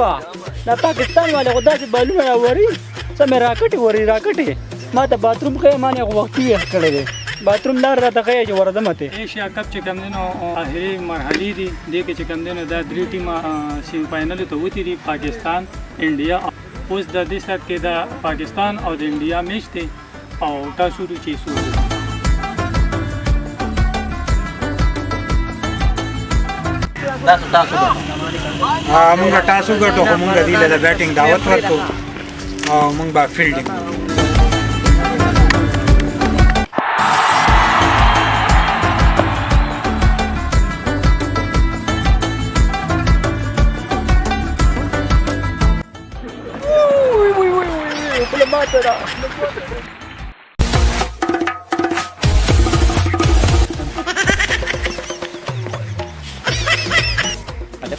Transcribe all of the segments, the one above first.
لکه دا پاکستان والے خو داسې بالونه راوري څه مې راکټې وري راکټې ما ته باتروم ښیې ما نه یې وختي ویښ کړی دی باتروم لار راته ښیې چې ورځم ته ایشیا کپ چې کوم دی نو آخري مرحلې دي دې کې چې کوم دی نو دا 3 ټیمه سیمی فاینل ته وتې دي پاکستان انډیا اوس د دې سات کې د پاکستان او د انډیا میچ دی او تاسو چې څو مونږ تاسو ګټو خو مونږ دی له بیټینګ دعوت ورکو او مونږ به فیلډینګ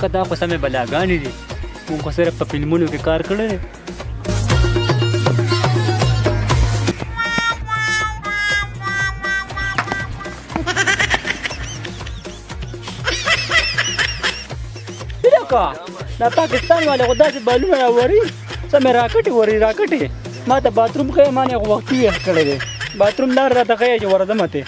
لکه دا خو سمې بلاګانې دي مونږ خو صرف په فلمونو کې کار کړی دی لکه دا پاکستان والے خو داسې بالونه راوري څه مې راکټې وري راکټې ما ته باتروم ښیې ما نه یې وختي ویښ کړی دی باتروم لار راته ښیې چې ورځم ته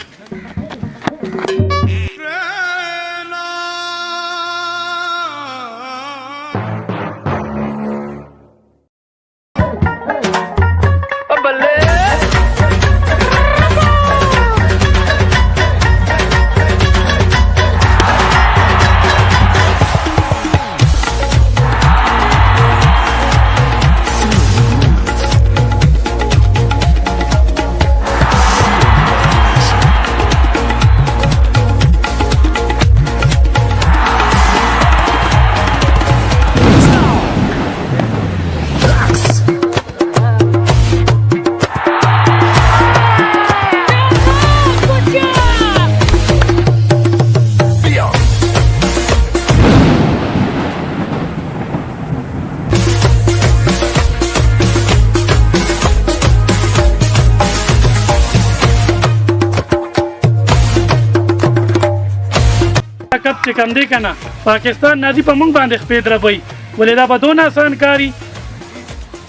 کپ چې کوم دی که نه پاکستان نادي په موږ باندې خپې دربوي ولې دا به دونه اسان کاري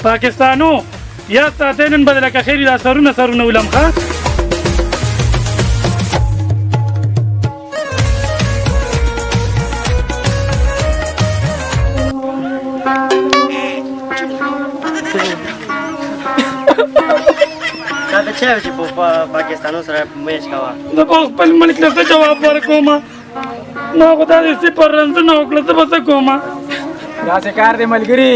پاکستانو یا ساتئ نن به لکه خیري دا سرونه ولم ښه دا د چا چې په پاکستانو سره میچ کوه زه په خپل ملک ته څه جواب ورکوم ما خو دا د صفر رنزونه وکړه زه به څه کوم داسې کار دی ملګري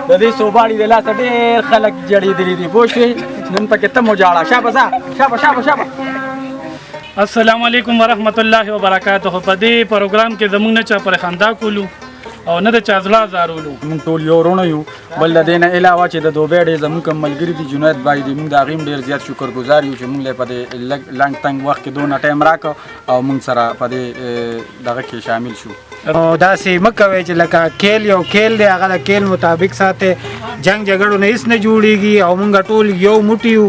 د دې صوباړي د لاسه ډېر خلک جړېدلي دي پوه شوې نن پکې ته مو جاړه شابه ځه شابه السلام علیکم ورحمت الله وبرکاته په دې پروګرام کې زموږ نه چا پر خندا کولو او نه د چا زړه ازارولو مونږ ټول یو وروڼه یو بل د دې نه علاوه چې د دوبۍ ډېر زموږ کوم ملګري دي جوند بای دي مونږ د هغې هم ډېر زیات شکرګزار یو چې مونږ له په دې لنډ تنګ وخت کې دونه ټایم راکړ او مونږ سره په دې دغه کې شامل شو او داسې مه کوئ چې لکه کیل یو کیل دی هغه د کیل مطابق ساتئ جنګ جګړو نه هېڅ نه جوړېږي او مونږ ټول یو موټي یو